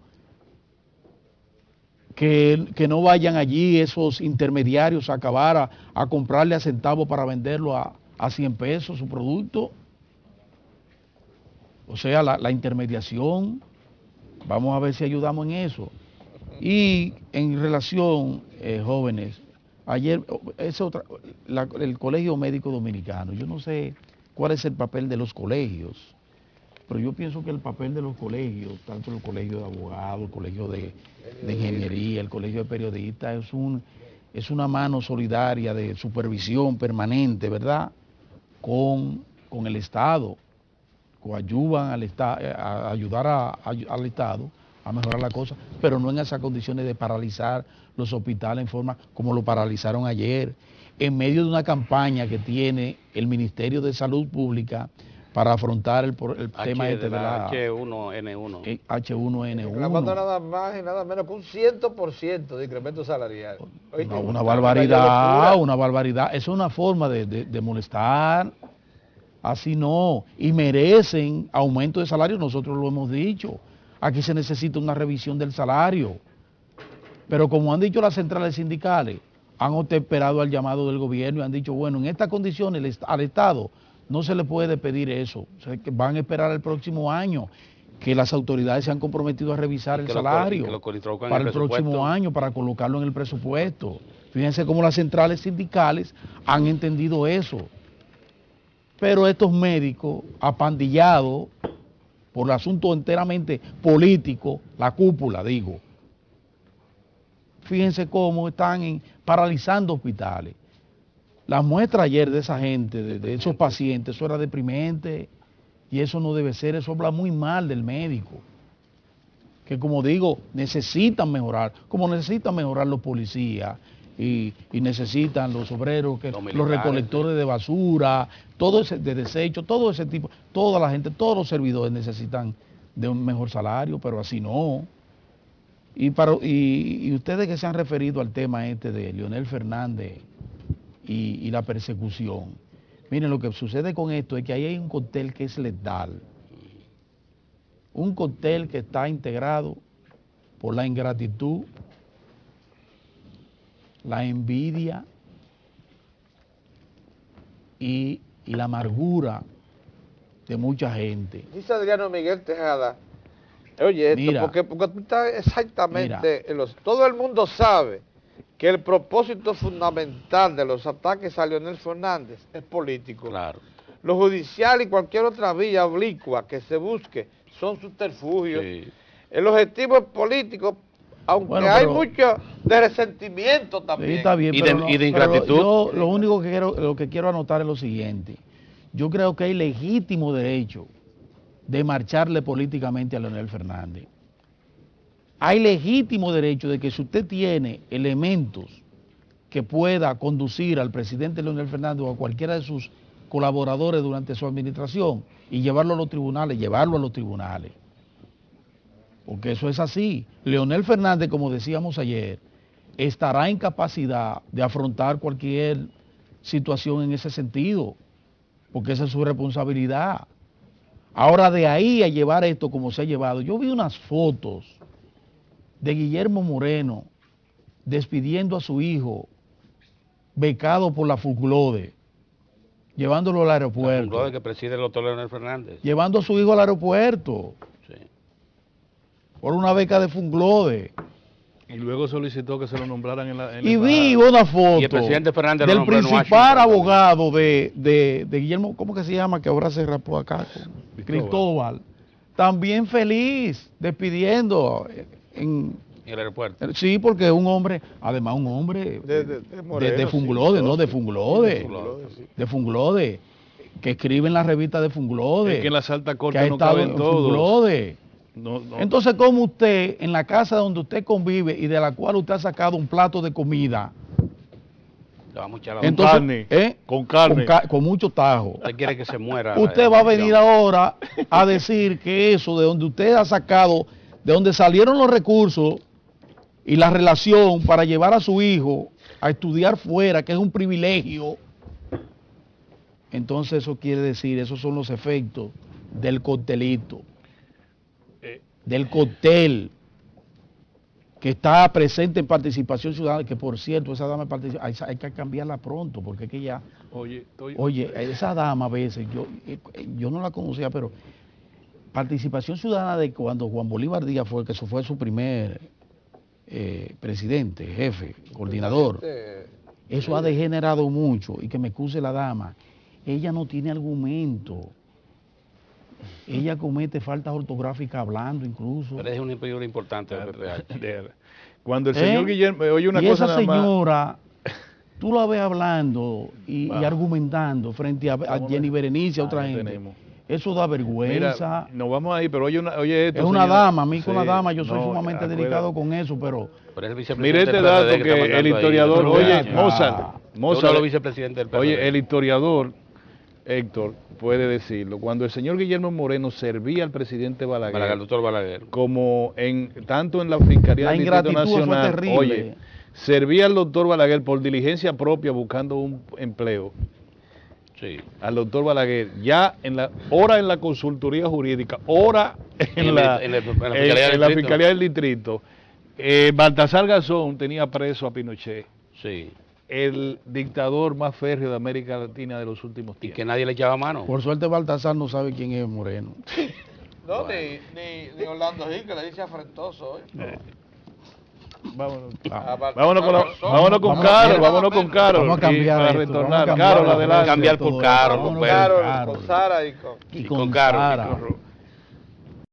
que no vayan allí esos intermediarios a acabar a comprarle a centavos para venderlo a 100 pesos su producto. O sea, la intermediación, vamos a ver si ayudamos en eso. Y en relación, jóvenes, ayer, el Colegio Médico Dominicano, yo no sé cuál es el papel de los colegios, pero yo pienso que el papel de los colegios, tanto el colegio de abogados, el colegio de ingeniería, el colegio de periodistas, es una mano solidaria de supervisión permanente, ¿verdad?, con el Estado, coadyuvan a ayudar al Estado a mejorar la cosa, pero no en esas condiciones de paralizar los hospitales en forma como lo paralizaron ayer, en medio de una campaña que tiene el Ministerio de Salud Pública para afrontar el tema de la H1N1. H1N1. Reclamando nada más y nada menos que un 100% de incremento salarial. Una barbaridad, una barbaridad. Eso es una forma de molestar. Así no. Y merecen aumento de salario, nosotros lo hemos dicho. Aquí se necesita una revisión del salario. Pero como han dicho las centrales sindicales, han esperado al llamado del gobierno y han dicho, bueno, en estas condiciones al Estado no se le puede pedir eso. O sea, que van a esperar el próximo año, que las autoridades se han comprometido a revisar el salario para el próximo año, para colocarlo en el presupuesto. Fíjense cómo las centrales sindicales han entendido eso. Pero estos médicos apandillados por el asunto enteramente político, la cúpula, digo, fíjense cómo están paralizando hospitales. La muestra ayer de esa gente, de esos pacientes, eso era deprimente y eso no debe ser, eso habla muy mal del médico. Que como digo, necesitan mejorar, como necesitan mejorar los policías y necesitan los obreros, los recolectores de basura, todo ese de desecho, todo ese tipo, toda la gente, todos los servidores necesitan de un mejor salario, pero así no. Y ustedes que se han referido al tema de Leonel Fernández y la persecución, miren, lo que sucede con esto es que ahí hay un cóctel que es letal, un cóctel que está integrado por la ingratitud, la envidia y la amargura de mucha gente. Dice Adriano Miguel Tejada, oye, esto, porque tú estás exactamente todo el mundo sabe que el propósito fundamental de los ataques a Leonel Fernández es político. Claro. Lo judicial y cualquier otra vía oblicua que se busque son subterfugios. Sí. El objetivo es político, aunque hay mucho de resentimiento también. Sí, está bien, y de ingratitud. Yo lo único que quiero anotar es lo siguiente. Yo creo que hay legítimo derecho de marcharle políticamente a Leonel Fernández. Hay legítimo derecho de que si usted tiene elementos que pueda conducir al presidente Leonel Fernández o a cualquiera de sus colaboradores durante su administración y llevarlo a los tribunales, llevarlo a los tribunales. porque eso es así. Leonel Fernández, como decíamos ayer, estará en capacidad de afrontar cualquier situación en ese sentido, porque esa es su responsabilidad. Ahora, de ahí a llevar esto como se ha llevado, yo vi unas fotos de Guillermo Moreno despidiendo a su hijo, becado por la FUCLODE, llevándolo al aeropuerto. La FUCLODE que preside el doctor Leonel Fernández. Llevando a su hijo al aeropuerto. Sí. Por una beca de FUCLODE. Y luego solicitó que se lo nombraran en la Y vi una foto Y el presidente Fernández lo del nombró en principal Washington. abogado de Guillermo, ¿cómo que se llama? Que ahora se rapó acá. Cristóbal. También feliz, despidiendo en el aeropuerto. Sí, porque es un hombre, además un hombre de FUCLODE, sí, ¿no? De sí. FUCLODE, Sí. de FUCLODE, que escribe en la revista de FUCLODE, Es que en las altas que cortes ha no estado caben en todos. FUCLODE. No. Entonces, ¿cómo usted, en la casa donde usted convive y de la cual usted ha sacado un plato de comida, Le vamos a echar la entonces, carne, con carne. con mucho tajo, Usted quiere que se muera. usted va a venir ahora a decir que eso de donde usted ha sacado, de donde salieron los recursos y la relación para llevar a su hijo a estudiar fuera, que es un privilegio, entonces eso quiere decir, esos son los efectos del coctelito, del cóctel que está presente en Participación Ciudadana, que por cierto, esa dama hay que cambiarla pronto, porque es que ya, oye, esa dama a veces, yo no la conocía, pero Participación Ciudadana de cuando Juan Bolívar Díaz fue, que eso fue su primer presidente, jefe, coordinador, eso ha degenerado mucho, y que me excuse la dama, ella no tiene argumento. Ella comete faltas ortográficas hablando incluso. Pero es una figura importante del PPH. Cuando el señor Guillermo oye una y cosa esa nada más. señora, tú la ves hablando y argumentando frente a Jenny Berenice, a otra gente. Tenemos. Eso da vergüenza. Mira, nos vamos a ir, pero oye esto. Es una señora. dama, a mí con la Sí, dama yo soy no, sumamente acuérdate. delicado con eso, pero Pero es el vicepresidente Mire este del dato PRD que está el mandando ahí, historiador, del oye, PPH. Mozart, Uno de los vicepresidentes del PRD. oye, el historiador Héctor puede decirlo. Cuando el señor Guillermo Moreno servía al presidente Balaguer, el doctor Balaguer. como tanto en la Fiscalía la del Distrito ingratitud fue Nacional, terrible. oye, servía al doctor Balaguer por diligencia propia buscando un empleo. Sí. Al doctor Balaguer, ya en la consultoría jurídica, hora en la Fiscalía del Distrito. Baltasar Garzón tenía preso a Pinochet, Sí. el dictador más férreo de América Latina de los últimos Y tiempos. que nadie le echaba mano. por suerte Baltasar no sabe quién es Moreno. No, ni Orlando Gil, que le dice afrentoso. Vámonos. Vámonos con Carol, vámonos con Carol. Vamos a cambiar para esto, retornar. vamos a cambiar Carol, la adelante. Cambiar por todo Carol, esto. con Vamos a Pedro. cambiar con Sara y con... y con con Carol, y Sara. con Ru.